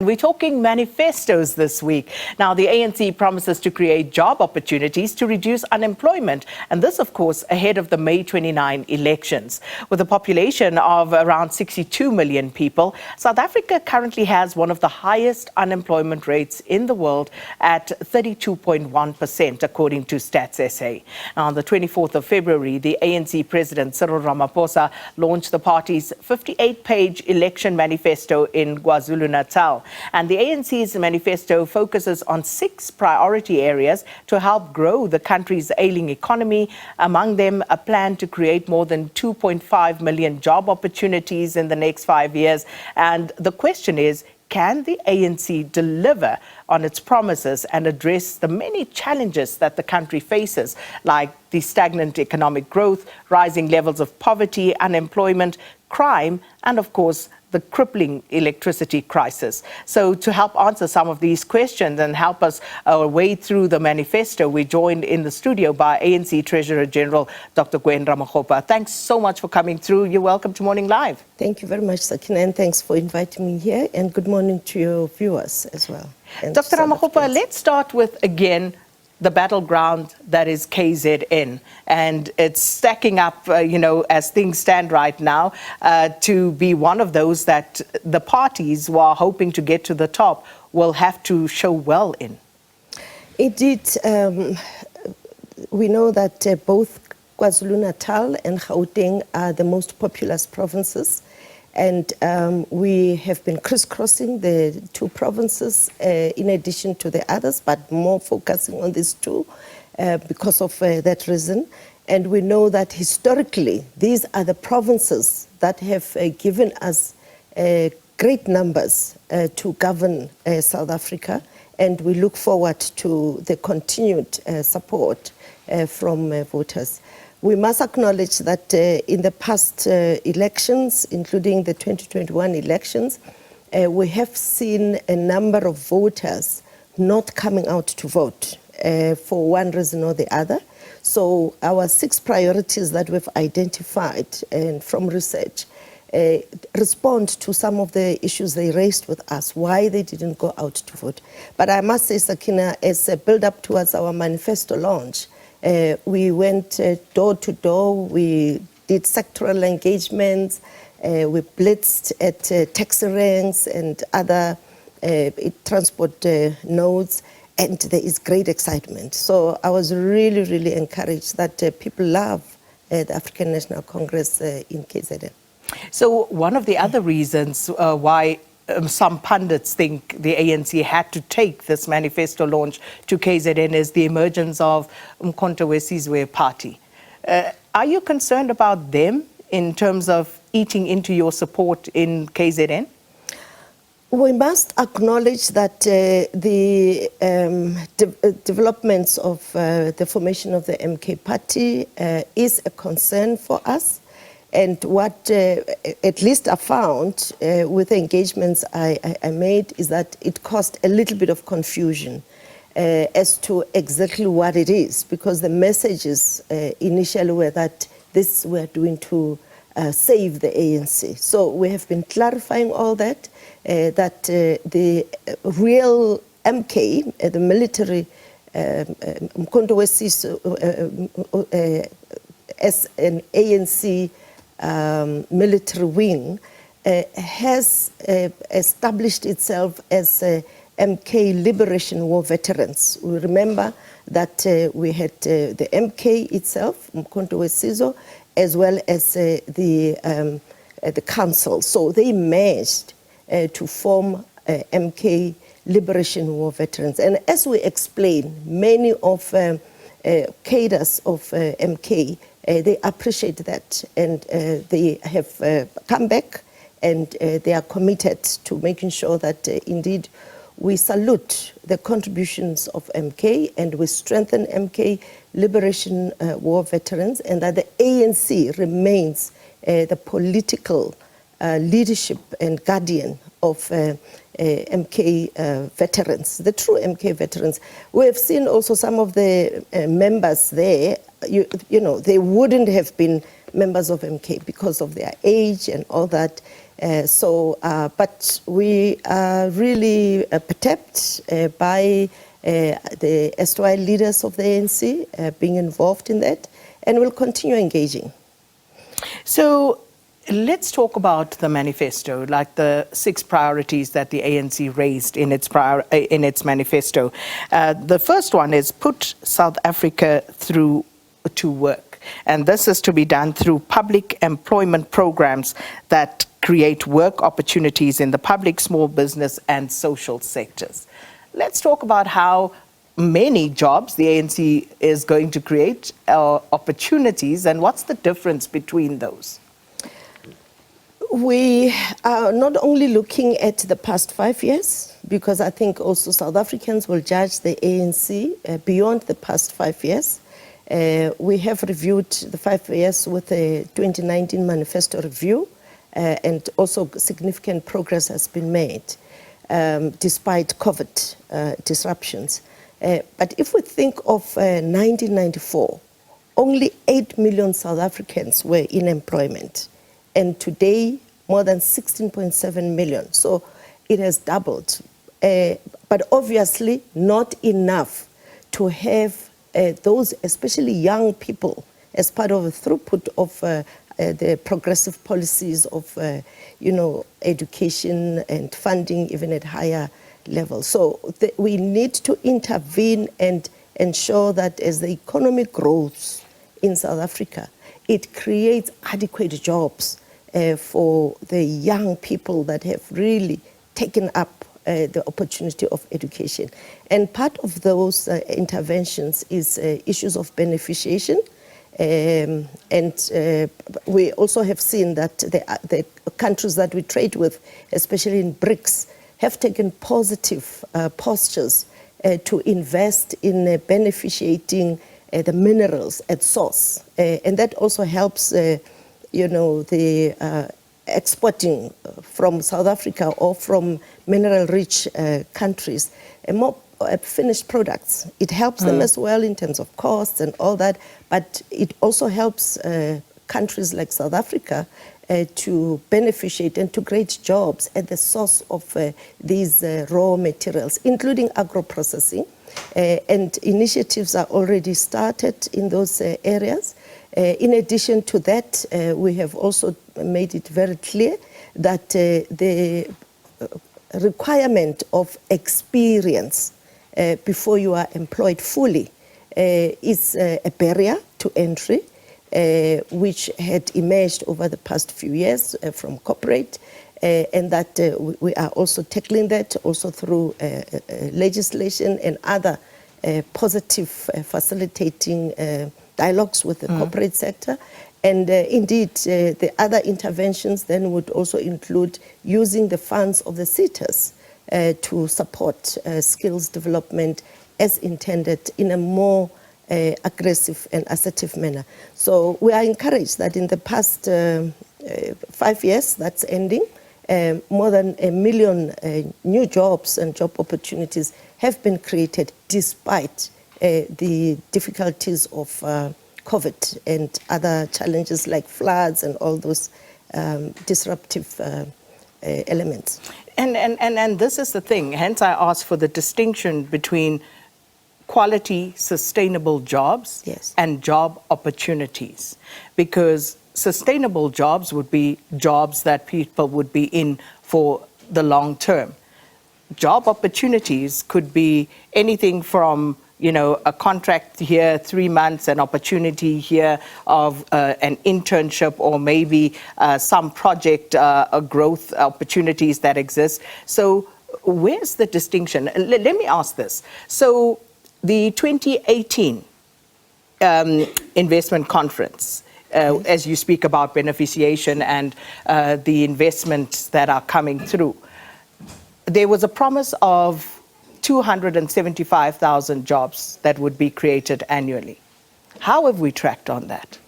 we're talking manifestos this week. Now, the ANC promises to create job opportunities to reduce unemployment, and this, of course, ahead of the May 29 elections. With a population of around 62 million people, South Africa currently has one of the highest unemployment rates in the world at 32.1%, according to Stats SA. Now, on the 24th of February, the ANC President Cyril Ramaphosa launched the party's 58-page election manifesto in KwaZulu-Natal. And the ANC's manifesto focuses on 6 priority areas to help grow the country's ailing economy. Among them, a plan to create more than 2.5 million job opportunities in the next 5 years. And the question is, can the ANC deliver on its promises and address the many challenges that the country faces, like the stagnant economic growth, rising levels of poverty, unemployment, crime, and of course, the crippling electricity crisis? So to help answer some of these questions and help us wade through the manifesto, we're joined in the studio by ANC Treasurer General Dr. Gwen Ramokgopa. Thanks so much for coming through. You're welcome to Morning Live. Thank you very much, Sakina, and thanks for inviting me here, and good morning to your viewers as well. Dr. Ramokgopa, let's start with, again, the battleground that is KZN, and it's stacking up, as things stand right now, to be one of those that the parties who are hoping to get to the top will have to show well in. Indeed, we know that both KwaZulu-Natal and Gauteng are the most populous provinces, and we have been crisscrossing the 2 provinces in addition to the others, but more focusing on these 2 because of that reason. And we know that historically, these are the provinces that have given us great numbers to govern South Africa, and we look forward to the continued support from voters. We must acknowledge that in the past elections, including the 2021 elections, we have seen a number of voters not coming out to vote for one reason or the other. So our 6 priorities that we've identified and from research respond to some of the issues they raised with us, why they didn't go out to vote. But I must say, Sakina, as a build-up towards our manifesto launch, we went door to door, we did sectoral engagements, we blitzed at taxi ranks and other transport nodes, and there is great excitement. So I was really, really encouraged that people love the African National Congress in KZN. So one of the other reasons why some pundits think the ANC had to take this manifesto launch to KZN is the emergence of Umkhonto weSizwe party. Are you concerned about them in terms of eating into your support in KZN? We must acknowledge that the developments of the formation of the MK party is a concern for us. And what at least I found with the engagements I made is that it caused a little bit of confusion as to exactly what it is, because the messages initially were that this we're doing to save the ANC. So we have been clarifying all that, that the real MK, the military, Umkhonto weSizwe as an ANC military wing, has established itself as MK Liberation War veterans. We remember that we had the MK itself, Umkhonto weSizwe, as well as the council. So they merged to form MK Liberation War veterans. And as we explain, many of cadres of MK, they appreciate that, and they have come back, and they are committed to making sure that indeed we salute the contributions of MK, and we strengthen MK Liberation War veterans, and that the ANC remains the political leadership and guardian of MK veterans, the true MK veterans. We have seen also some of the members there, you know, they wouldn't have been members of MK because of their age and all that. But we are really perturbed by the SY leaders of the ANC being involved in that, and will continue engaging. So let's talk about the manifesto, like the 6 priorities that the ANC raised in its manifesto. The first one is put South Africa through to work. And this is to be done through public employment programs that create work opportunities in the public, small business and social sectors. Let's talk about how many jobs the ANC is going to create, opportunities, and what's the difference between those? We are not only looking at the past 5 years, because I think also South Africans will judge the ANC beyond the past 5 years. We have reviewed the 5 years with the 2019 manifesto review, and also significant progress has been made despite COVID disruptions. But if we think of 1994, only 8 million South Africans were in employment. And today, more than 16.7 million. So it has doubled. But obviously not enough to have those, especially young people, as part of a throughput of the progressive policies of, education and funding even at higher levels. So we need to intervene and ensure that as the economy grows in South Africa, it creates adequate jobs for the young people that have really taken up the opportunity of education. And part of those interventions is issues of beneficiation. We also have seen that the countries that we trade with, especially in BRICS, have taken positive postures to invest in beneficiating the minerals at source. And that also helps the exporting from South Africa or from mineral-rich countries, more finished products. It helps them as well in terms of costs and all that, but it also helps countries like South Africa to beneficiate and to create jobs at the source of these raw materials, including agro-processing. And initiatives are already started in those areas. In addition to that, we have also made it very clear that the requirement of experience before you are employed fully is a barrier to entry, which had emerged over the past few years from corporate, and that we are also tackling that also through legislation and other positive facilitating dialogues with the corporate sector. And indeed, the other interventions then would also include using the funds of the SETAs to support skills development as intended in a more aggressive and assertive manner. So we are encouraged that in the past 5 years, that's ending, more than 1 million new jobs and job opportunities have been created despite the difficulties of COVID and other challenges like floods and all those disruptive elements. And this is the thing, hence I asked for the distinction between quality, sustainable jobs and job opportunities, because sustainable jobs would be jobs that people would be in for the long term. Job opportunities could be anything from a contract here, 3 months, an opportunity here of an internship, or maybe some project growth opportunities that exist. So where's the distinction? Let me ask this. So the 2018 investment conference, as you speak about beneficiation and the investments that are coming through, there was a promise of 275,000 jobs that would be created annually. How have we tracked on that?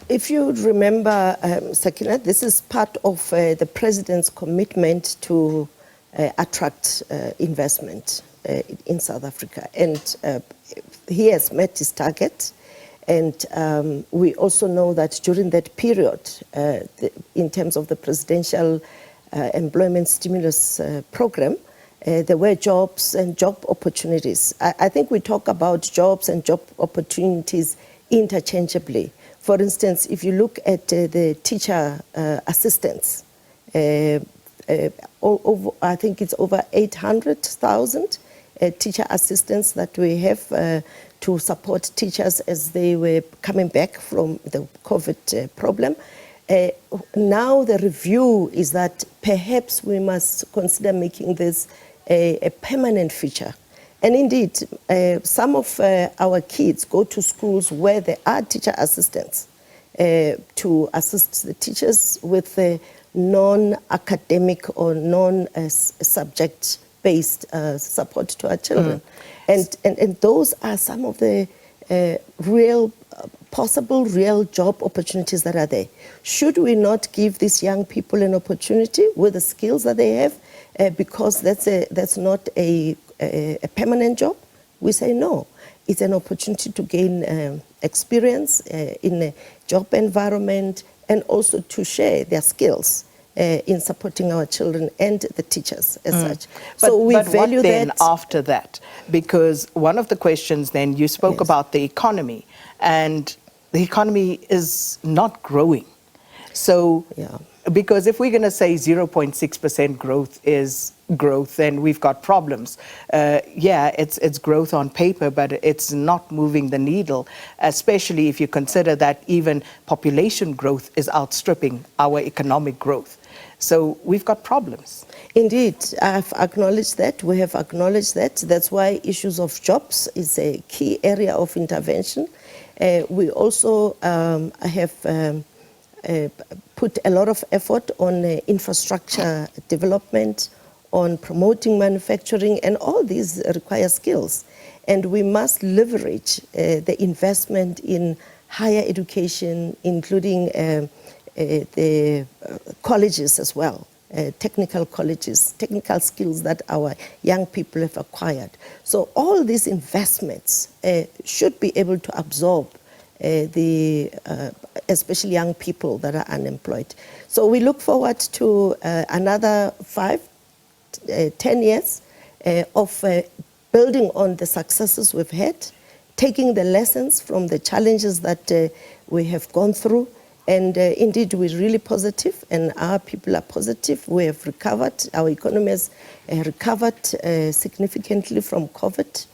If you remember, Sakina, this is part of the President's commitment to attract investment in South Africa. And he has met his target. And we also know that during that period, in terms of the presidential employment stimulus program, there were jobs and job opportunities. I think we talk about jobs and job opportunities interchangeably. For instance, if you look at the teacher assistants, I think it's over 800,000 teacher assistants that we have to support teachers as they were coming back from the COVID problem. Now the review is that perhaps we must consider making this a permanent feature. And indeed, some of our kids go to schools where there are teacher assistants to assist the teachers with non-academic or non-subject-based support to our children. And those are some of the possible real job opportunities that are there. Should we not give these young people an opportunity with the skills that they have, because that's not a permanent job? We say no. It's an opportunity to gain experience in a job environment and also to share their skills in supporting our children and the teachers as such. So we value what then that. After that? Because one of the questions then, you spoke about the economy, and the economy is not growing. So, because if we're going to say 0.6% growth is growth, then we've got problems. It's growth on paper, but it's not moving the needle, especially if you consider that even population growth is outstripping our economic growth. So we've got problems. Indeed, I've acknowledged that. We have acknowledged that. That's why issues of jobs is a key area of intervention. We also have put a lot of effort on infrastructure development, on promoting manufacturing, and all these require skills. And we must leverage the investment in higher education, including the colleges as well, technical colleges, technical skills that our young people have acquired. So all these investments should be able to absorb especially young people that are unemployed. So we look forward to another 5-10 years of building on the successes we've had, taking the lessons from the challenges that we have gone through. And indeed, we're really positive, and our people are positive. We have recovered, our economy has recovered significantly from COVID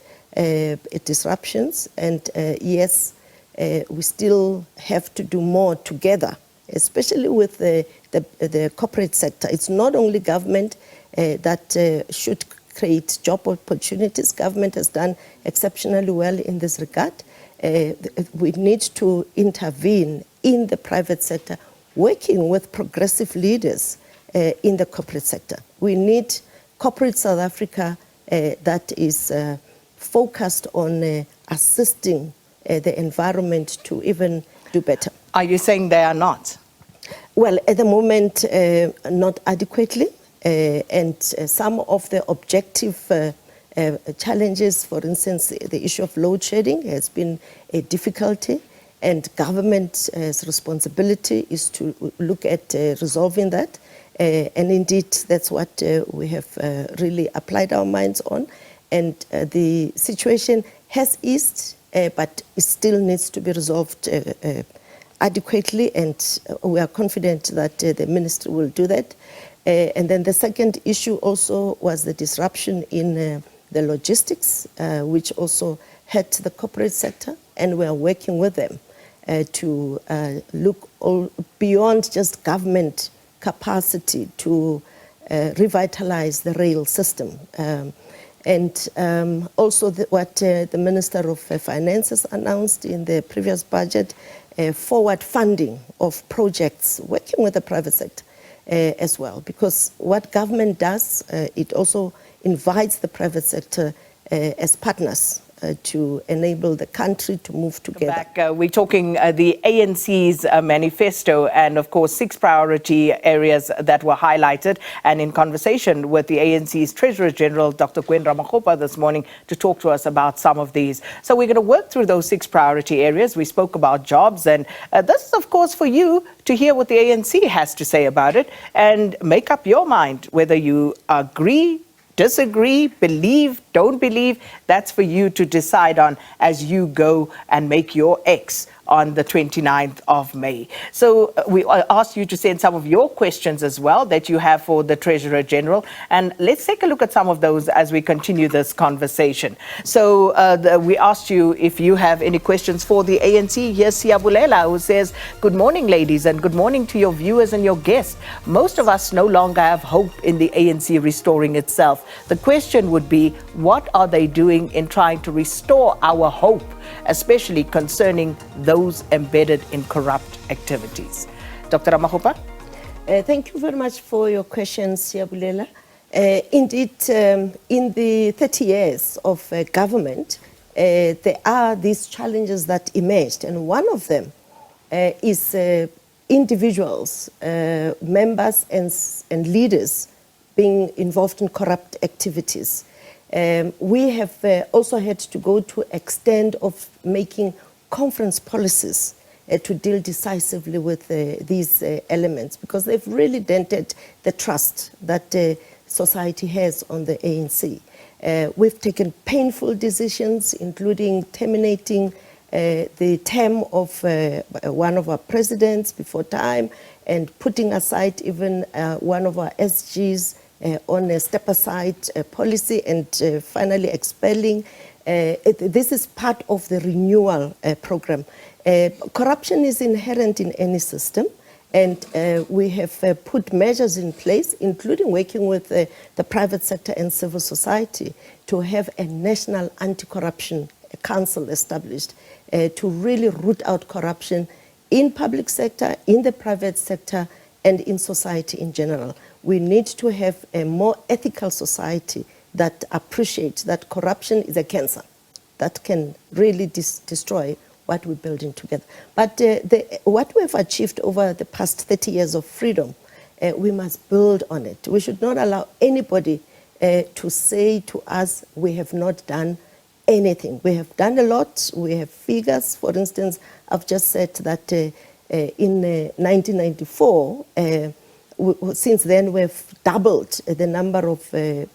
disruptions. And yes, we still have to do more together, especially with the corporate sector. It's not only government that should create job opportunities. Government has done exceptionally well in this regard. We need to intervene in the private sector, working with progressive leaders in the corporate sector. We need corporate South Africa that is focused on assisting the environment to even do better. Are you saying they are not? Well, at the moment, not adequately. And some of the objective challenges, for instance, the issue of load shedding has been a difficulty. And government's responsibility is to look at resolving that. And indeed, that's what we have really applied our minds on. And the situation has eased, but it still needs to be resolved adequately. And we are confident that the ministry will do that. And then the second issue also was the disruption in the logistics, which also hurt the corporate sector. And we are working with them to look beyond just government capacity to revitalize the rail system. And also what the Minister of Finance has announced in the previous budget, forward funding of projects, working with the private sector as well. Because what government does, it also invites the private sector as partners to enable the country to move together. We're talking the ANC's manifesto and, of course, 6 priority areas that were highlighted. And in conversation with the ANC's Treasurer General, Dr. Gwen Ramokgopa, this morning to talk to us about some of these. So we're going to work through those 6 priority areas. We spoke about jobs, and this is, of course, for you to hear what the ANC has to say about it and make up your mind whether you agree, disagree, believe, don't believe. That's for you to decide on as you go and make your X on the 29th of May. So we ask you to send some of your questions as well that you have for the Treasurer General. And let's take a look at some of those as we continue this conversation. So we asked you if you have any questions for the ANC. Here's Siabulela, who says, good morning, ladies, and good morning to your viewers and your guests. Most of us no longer have hope in the ANC restoring itself. The question would be, what are they doing in trying to restore our hope, especially concerning those embedded in corrupt activities? Dr. Ramokgopa? Thank you very much for your question, Siabulela. Indeed, in the 30 years of government, there are these challenges that emerged, and one of them is individuals, members and leaders being involved in corrupt activities. We have also had to go to extent of making conference policies to deal decisively with these elements, because they've really dented the trust that society has on the ANC. We've taken painful decisions, including terminating the term of one of our presidents before time and putting aside even one of our SGs on a step-aside policy and finally expelling. This is part of the renewal program. Corruption is inherent in any system, and we have put measures in place, including working with the private sector and civil society, to have a national anti-corruption council established to really root out corruption in public sector, in the private sector, and in society in general. We need to have a more ethical society that appreciates that corruption is a cancer that can really destroy what we're building together. But what we have achieved over the past 30 years of freedom, we must build on it. We should not allow anybody to say to us, we have not done anything. We have done a lot. We have figures. For instance, I've just said that in 1994, since then we've doubled the number of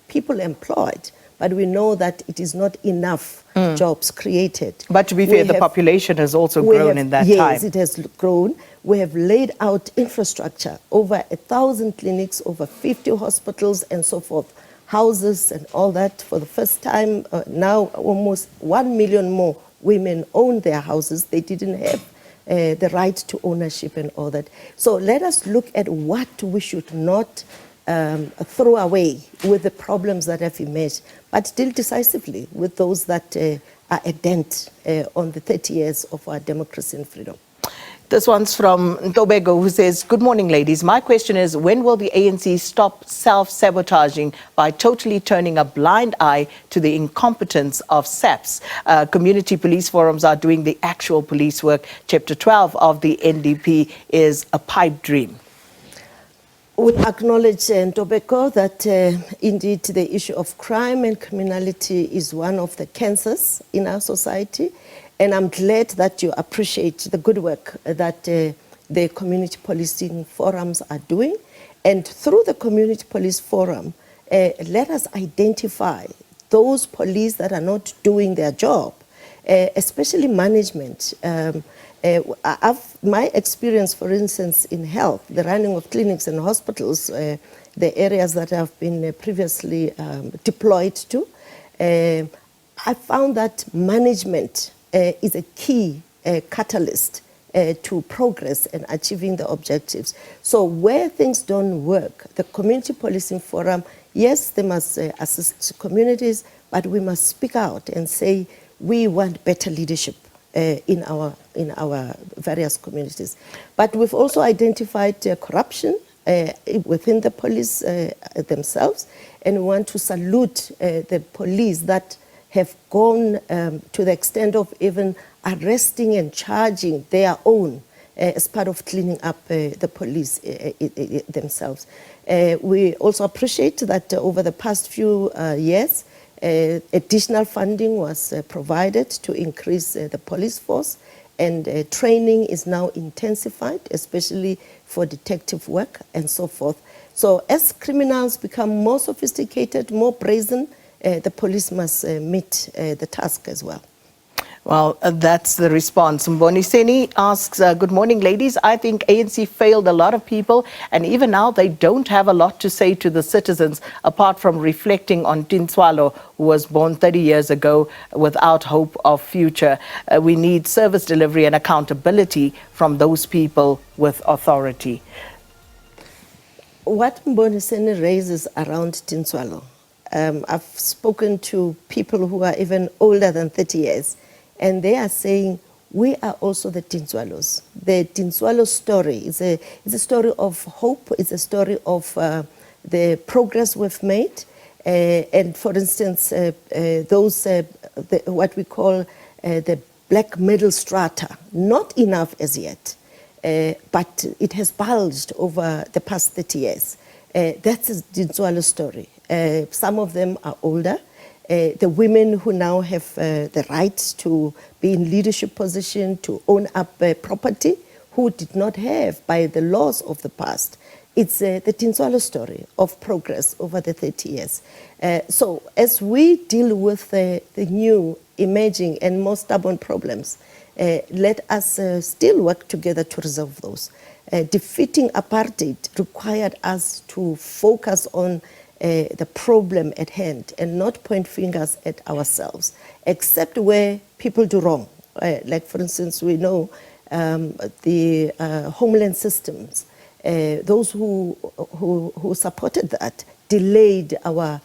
people employed, but we know that it is not enough jobs created. But to be fair, the population has also grown in that time. Yes, it has grown. We have laid out infrastructure, over 1,000 clinics, over 50 hospitals and so forth, houses and all that. For the first time, now almost 1 million more women own their houses. They didn't have the right to ownership and all that. So let us look at what we should not throw away with the problems that have emerged, but deal decisively with those that are a dent on the 30 years of our democracy and freedom. This one's from Ntobeko, who says, good morning, ladies. My question is, when will the ANC stop self-sabotaging by totally turning a blind eye to the incompetence of SAPs? Community police forums are doing the actual police work. Chapter 12 of the NDP is a pipe dream. We acknowledge, Ntobeko, that indeed the issue of crime and criminality is one of the cancers in our society. And I'm glad that you appreciate the good work that the community policing forums are doing. And through the community police forum, let us identify those police that are not doing their job, especially management. My experience, for instance, in health, the running of clinics and hospitals, the areas that I've been previously deployed to, I found that management is a key catalyst to progress and achieving the objectives. So where things don't work, the community policing forum, yes, they must assist communities, but we must speak out and say we want better leadership in our various communities. But we've also identified corruption within the police themselves, and we want to salute the police that have gone to the extent of even arresting and charging their own as part of cleaning up the police themselves. We also appreciate that over the past few years, additional funding was provided to increase the police force, and training is now intensified, especially for detective work and so forth. So as criminals become more sophisticated, more brazen, the police must meet the task as well. Well, that's the response. Mboniseni asks, good morning, ladies. I think ANC failed a lot of people, and even now they don't have a lot to say to the citizens, apart from reflecting on Tinswalo, who was born 30 years ago without hope of future. We need service delivery and accountability from those people with authority. What Mboniseni raises around Tinswalo, I've spoken to people who are even older than 30 years, and they are saying, we are also the Tinswalos. The Tinswalo story is a story of hope. It's a story of the progress we've made. And for instance, those, what we call the black middle strata, not enough as yet, but it has bulged over the past 30 years. That's a Tinswalo story. Some of them are older. The women who now have the right to be in leadership position, to own up property, who did not have by the laws of the past. It's the Tinswalo story of progress over the 30 years. So as we deal with the new, emerging and more stubborn problems, let us still work together to resolve those. Defeating apartheid required us to focus on the problem at hand and not point fingers at ourselves, except where people do wrong. Like, for instance, we know the homeland systems, those who supported that delayed our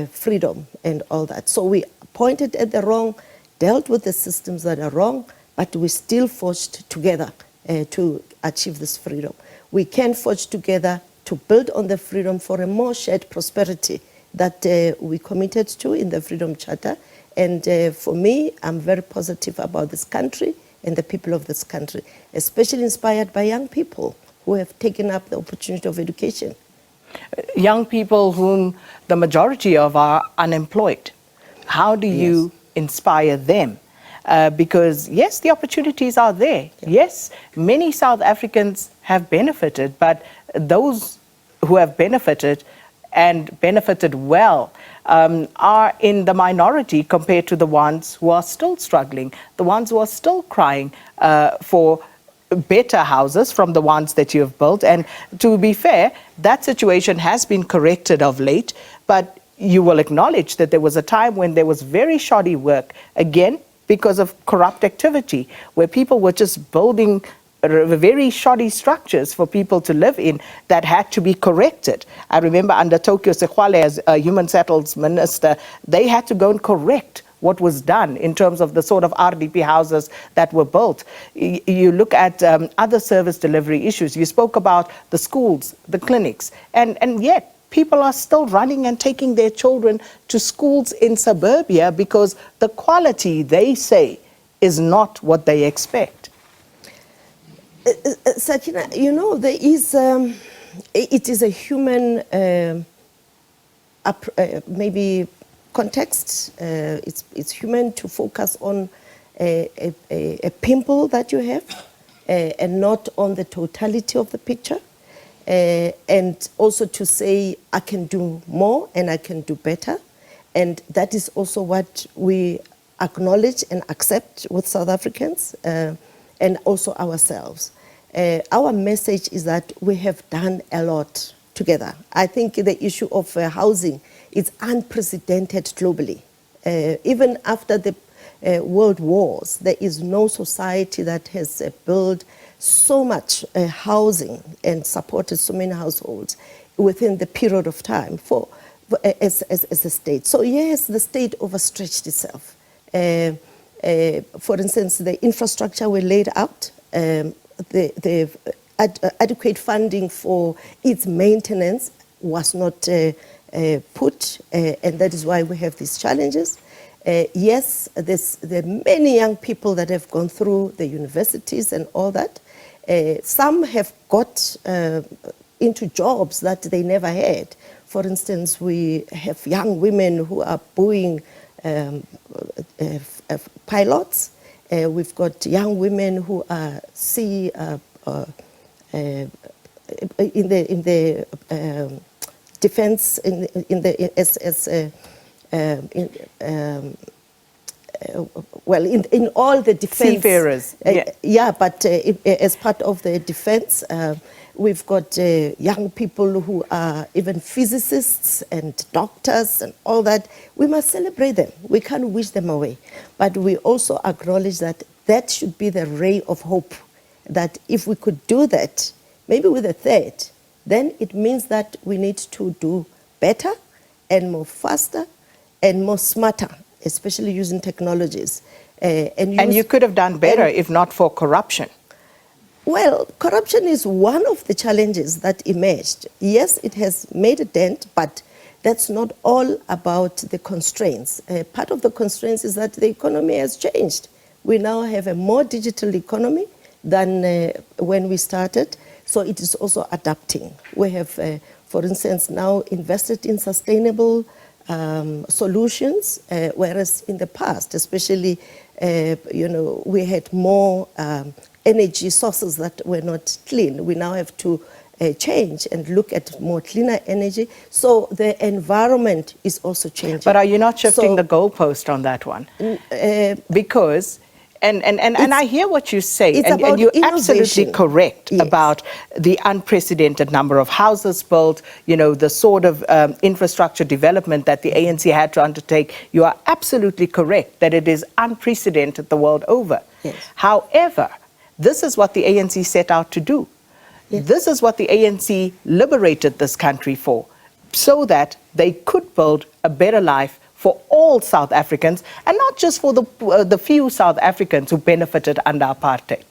freedom and all that. So we pointed at the wrong, dealt with the systems that are wrong, but we still forged together to achieve this freedom. We can forge together to build on the freedom for a more shared prosperity that we committed to in the Freedom Charter. And for me, I'm very positive about this country and the people of this country, especially inspired by young people who have taken up the opportunity of education. Young people whom the majority of are unemployed. How do you inspire them? Because yes, the opportunities are there. Yes, many South Africans have benefited, but those who have benefited and benefited well are in the minority compared to the ones who are still struggling, the ones who are still crying for better houses from the ones that you have built. And to be fair, that situation has been corrected of late, but you will acknowledge that there was a time when there was very shoddy work, again, because of corrupt activity, where people were just building very shoddy structures for people to live in that had to be corrected. I remember under Tokyo Sekgwale as a Human Settlements Minister, they had to go and correct what was done in terms of the sort of RDP houses that were built. You look at other service delivery issues. You spoke about the schools, the clinics, and yet people are still running and taking their children to schools in suburbia because the quality, they say, is not what they expect. Sakina, you know, there is, it is a human, maybe context. It's human to focus on a pimple that you have and not on the totality of the picture. And also to say, I can do more and I can do better. And that is also what we acknowledge and accept with South Africans and also ourselves. Our message is that we have done a lot together. I think the issue of housing is unprecedented globally. Even after the world wars, there is no society that has built so much housing and supported so many households within the period of time as a state. So yes, the state overstretched itself. For instance, the infrastructure we laid out, the adequate funding for its maintenance was not put, and that is why we have these challenges. Yes, there are many young people that have gone through the universities and all that. Some have got into jobs that they never had. For instance, we have young women who are Boeing pilots. We've got young women who are in the defense in all the defense seafarers. But as part of the defense, we've got young people who are even physicists and doctors and all that. We must celebrate them. We can't wish them away, but we also acknowledge that that should be the ray of hope, that if we could do that, maybe with a third, then it means that we need to do better and more faster and more smarter, especially using technologies. And you could have done better if not for corruption. Well, corruption is one of the challenges that emerged. Yes, it has made a dent, but that's not all about the constraints. Part of the constraints is that the economy has changed. We now have a more digital economy than when we started, so it is also adapting. We have, for instance, now invested in sustainable solutions, whereas in the past, especially, we had more energy sources that were not clean. We now have to change and look at more cleaner energy. So the environment is also changing. But are you not shifting the goalpost on that one? Because and I hear what you say, and you're absolutely correct about the unprecedented number of houses built, the sort of infrastructure development that the ANC had to undertake. You are absolutely correct that it is unprecedented the world over. Yes. However, this is what the ANC set out to do. Yes. This is what the ANC liberated this country for, so that they could build a better life for all South Africans, and not just for the few South Africans who benefited under apartheid.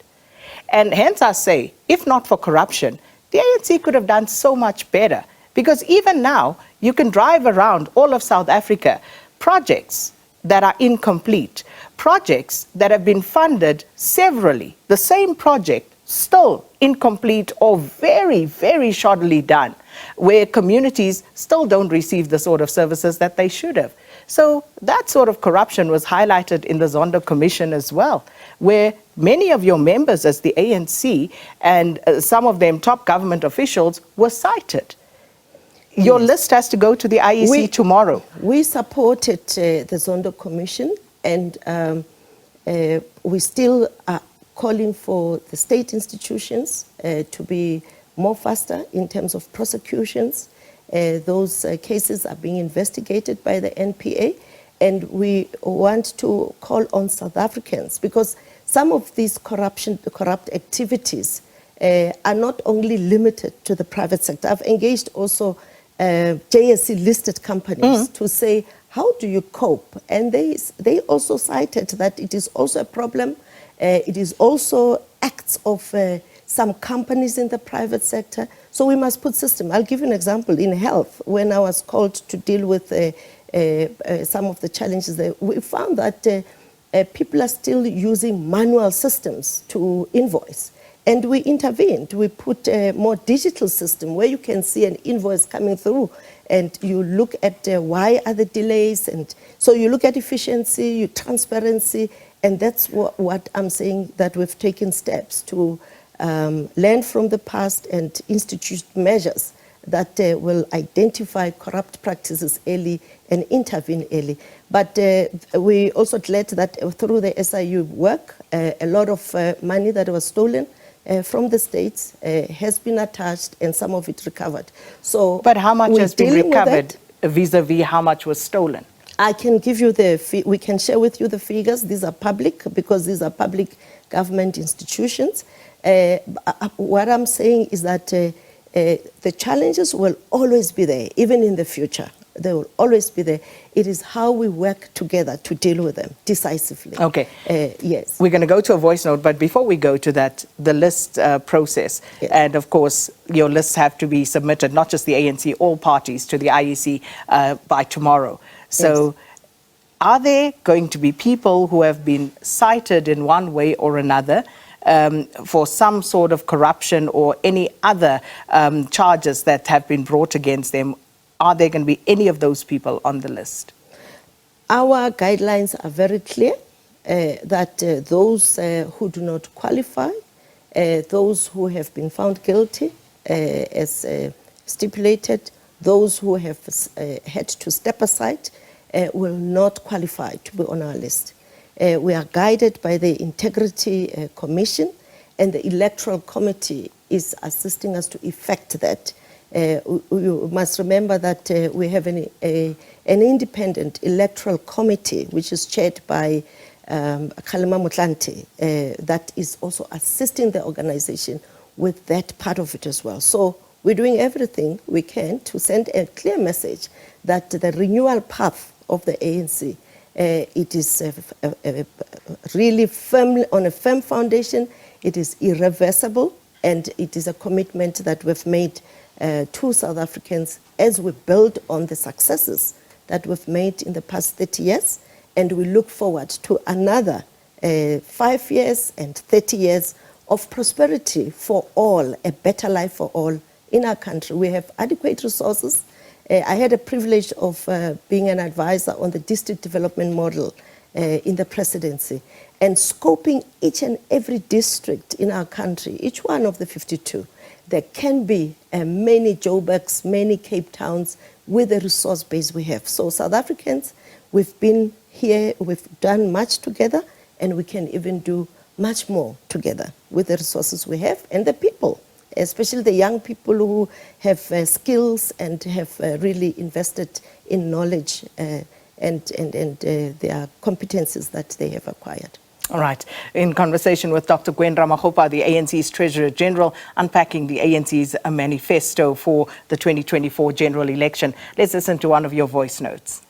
And hence I say, if not for corruption, the ANC could have done so much better. Because even now, you can drive around all of South Africa, projects that are incomplete, projects that have been funded severally, the same project still incomplete or very, very shoddily done, where communities still don't receive the sort of services that they should have. So that sort of corruption was highlighted in the Zondo Commission as well, where many of your members as the ANC and some of them top government officials were cited. Your list has to go to the IEC tomorrow. We supported the Zondo Commission, and we still are calling for the state institutions to be more faster in terms of prosecutions. Those cases are being investigated by the NPA, and we want to call on South Africans, because some of these corrupt activities are not only limited to the private sector. I've engaged also JSE listed companies to say, how do you cope? And they also cited that it is also a problem. It is also acts of some companies in the private sector. So we must put system. I'll give you an example. In health, when I was called to deal with some of the challenges there, we found that people are still using manual systems to invoice. And we intervened. We put a more digital system where you can see an invoice coming through, and you look at why are the delays. And so you look at efficiency, transparency, and that's what I'm saying, that we've taken steps to learn from the past and institute measures that will identify corrupt practices early and intervene early. But we also glad that through the SIU work, a lot of money that was stolen from the states has been attached, and some of it recovered. So, but how much has been recovered vis-a-vis how much was stolen? I can give you we can share with you the figures. These are public, because these are public government institutions. What I'm saying is that the challenges will always be there, even in the future. They will always be there. It is how we work together to deal with them decisively. Okay. Yes. We're going to go to a voice note, but before we go to that, the list process, yes. And of course, your lists have to be submitted, not just the ANC, all parties, to the IEC by tomorrow. So, yes. are there going to be people who have been cited in one way or another for some sort of corruption or any other charges that have been brought against them? Are there going to be any of those people on the list? Our guidelines are very clear that those who do not qualify, those who have been found guilty as stipulated, those who have had to step aside will not qualify to be on our list. We are guided by the Integrity Commission, and the Electoral Committee is assisting us to effect that. You must remember that we have an independent electoral committee, which is chaired by Kgalema Motlanthe, that is also assisting the organization with that part of it as well. So we're doing everything we can to send a clear message that the renewal path of the ANC, it is really firm, on a firm foundation, it is irreversible, and it is a commitment that we've made to South Africans as we build on the successes that we've made in the past 30 years, and we look forward to another 5 years and 30 years of prosperity for all, a better life for all in our country. We have adequate resources. I had a privilege of being an advisor on the district development model in the presidency, and scoping each and every district in our country, each one of the 52. There can be many Joburgs, many Cape Towns with the resource base we have. So South Africans, we've been here, we've done much together, and we can even do much more together with the resources we have and the people, especially the young people who have skills and have really invested in knowledge and their competencies that they have acquired. All right. In conversation with Dr. Gwen Ramokgopa, the ANC's Treasurer General, unpacking the ANC's manifesto for the 2024 general election. Let's listen to one of your voice notes.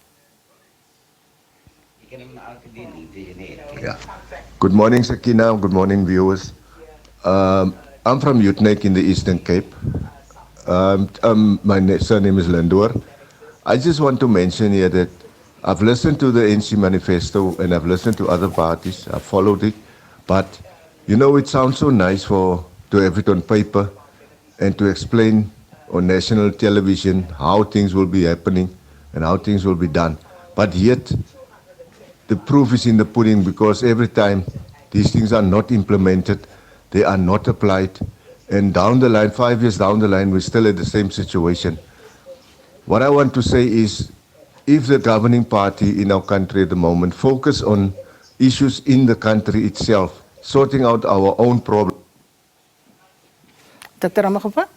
Yeah. Good morning, Sakina. Good morning, viewers. I'm from Utenek in the Eastern Cape. My surname is Lindor. I just want to mention here that I've listened to the ANC manifesto and I've listened to other parties. I've followed it. But, you know, it sounds so nice to have it on paper and to explain on national television how things will be happening and how things will be done. But yet, the proof is in the pudding, because every time these things are not implemented, they are not applied. And down the line, 5 years down the line, we're still at the same situation. What I want to say is, if the governing party in our country at the moment focus on issues in the country itself, sorting out our own problems. Dr. Ramokgopa?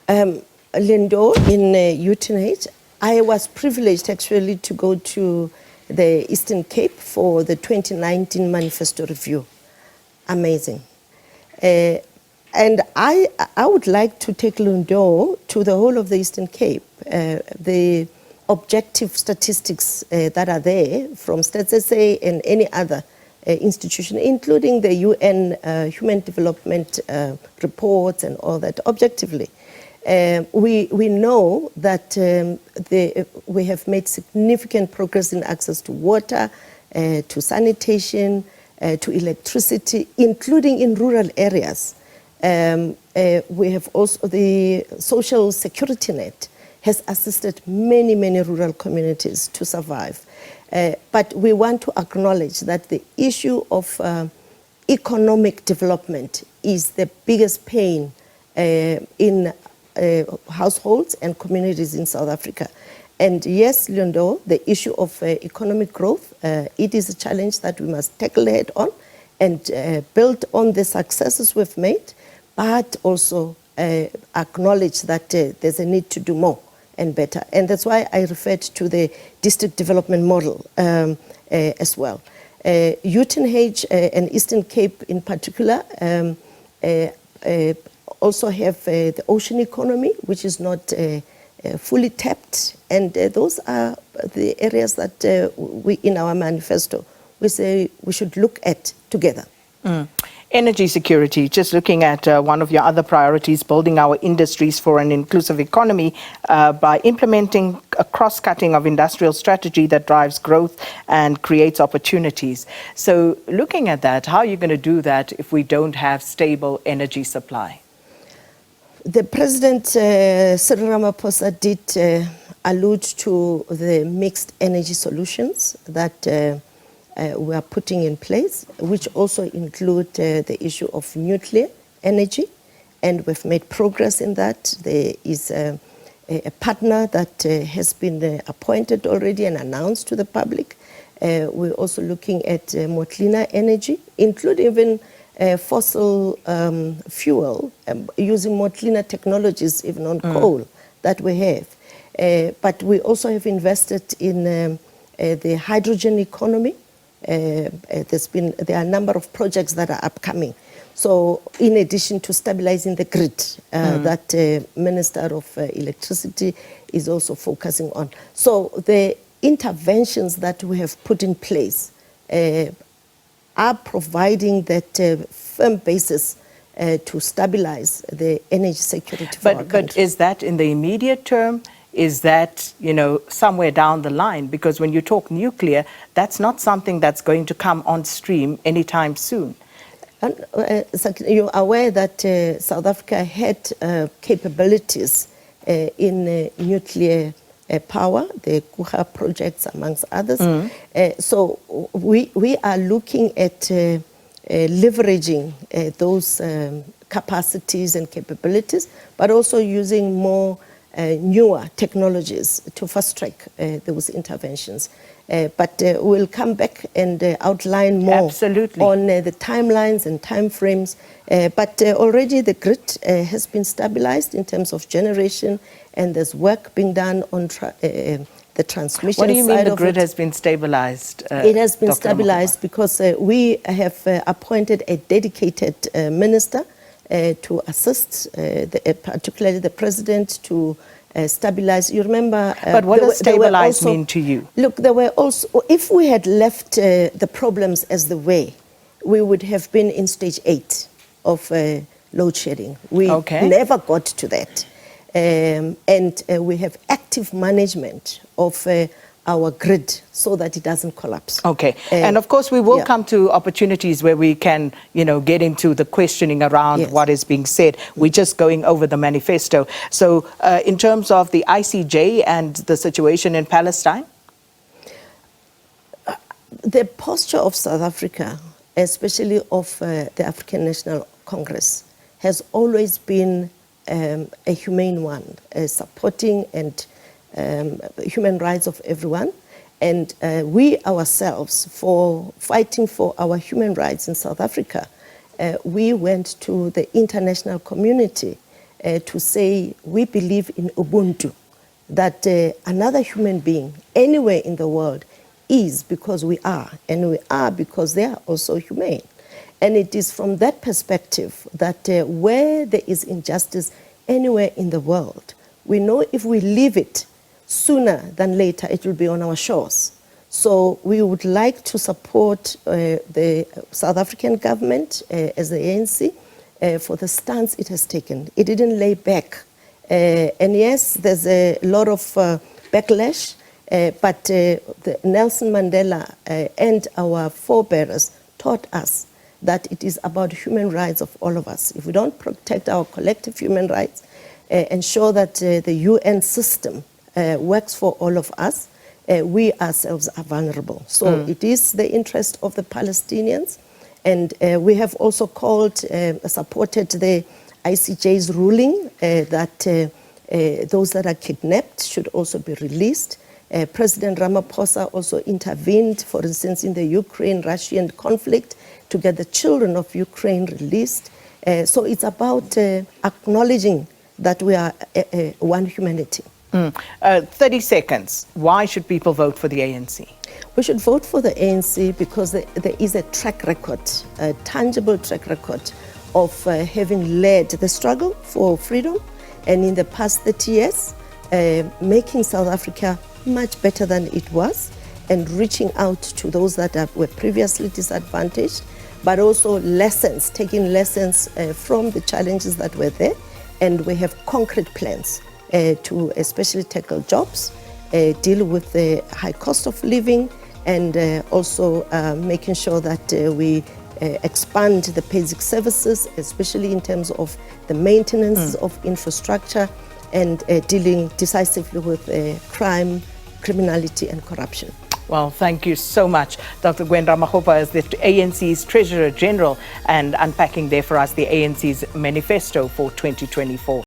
Lindo, in Utenek, I was privileged actually to go to the Eastern Cape for the 2019 manifesto review. Amazing. And I would like to take Lindo to the whole of the Eastern Cape. The objective statistics that are there from Stats SA and any other institution, including the UN Human Development reports and all that, objectively. We know that we have made significant progress in access to water, to sanitation, to electricity, including in rural areas. We have also the social security net has assisted many, many rural communities to survive. But we want to acknowledge that the issue of economic development is the biggest pain in households and communities in South Africa. And yes, Lindo, the issue of economic growth, it is a challenge that we must tackle head on and build on the successes we've made, but also acknowledge that there's a need to do more and better. And that's why I referred to the district development model as well. Utenek and Eastern Cape in particular also have the ocean economy, which is not fully tapped. And those are the areas that we, in our manifesto, we say we should look at together. Energy security, just looking at one of your other priorities, building our industries for an inclusive economy by implementing a cross-cutting of industrial strategy that drives growth and creates opportunities. So looking at that, how are you going to do that if we don't have stable energy supply? The President, Cyril Ramaphosa, did allude to the mixed energy solutions that we are putting in place, which also include the issue of nuclear energy, and we've made progress in that. There is a partner that has been appointed already and announced to the public. We're also looking at more cleaner energy, including even fossil fuel, using more cleaner technologies, even on coal that we have. But we also have invested in the hydrogen economy. There are a number of projects that are upcoming. So in addition to stabilizing the grid, that Minister of Electricity is also focusing on. So the interventions that we have put in place are providing that firm basis to stabilize the energy security for our country. But is that in the immediate term? Is that, somewhere down the line? Because when you talk nuclear, that's not something that's going to come on stream anytime soon. You're aware that South Africa had capabilities in nuclear power, the Kuha projects amongst others. So we are looking at leveraging those capacities and capabilities, but also using more newer technologies to fast track those interventions. But we'll come back and outline more on the timelines and timeframes. But already the grid has been stabilized in terms of generation, and there's work being done on the transmission side. What do you mean the grid has been stabilized? It has been stabilized because we have appointed a dedicated minister to assist, particularly the president, to stabilize. You remember... but what does stabilize mean to you? Look, there were also... If we had left the problems as the way, we would have been in stage 8 of load shedding. We never got to that. And we have active management of our grid so that it doesn't collapse. Okay. And of course, we will come to opportunities where we can, get into the questioning around what is being said. We're just going over the manifesto. So in terms of the ICJ and the situation in Palestine? The posture of South Africa, especially of the African National Congress, has always been a humane one, supporting and human rights of everyone. And we ourselves, for fighting for our human rights in South Africa, we went to the international community to say we believe in Ubuntu, that another human being anywhere in the world is because we are, and we are because they are also humane. And it is from that perspective that where there is injustice anywhere in the world, we know if we leave it, sooner than later it will be on our shores. So we would like to support the South African government as the ANC for the stance it has taken. It didn't lay back. And yes, there's a lot of backlash, but Nelson Mandela and our forebears taught us that it is about human rights of all of us. If we don't protect our collective human rights, ensure that the UN system works for all of us, we ourselves are vulnerable. So it is the interest of the Palestinians, and we have also supported the ICJ's ruling that those that are kidnapped should also be released. President Ramaphosa also intervened, for instance, in the Ukraine-Russian conflict to get the children of Ukraine released. So it's about acknowledging that we are one humanity. 30 seconds. Why should people vote for the ANC? We should vote for the ANC because there is a track record, a tangible track record of having led the struggle for freedom, and in the past 30 years, making South Africa much better than it was, and reaching out to those that were previously disadvantaged, but also taking lessons from the challenges that were there. And we have concrete plans to especially tackle jobs deal with the high cost of living, and also making sure that we expand the basic services, especially in terms of the maintenance of infrastructure, and dealing decisively with crime, criminality and corruption. Well, thank you so much. Dr. Gwen Ramokgopa is the ANC's Treasurer General and unpacking there for us the ANC's manifesto for 2024.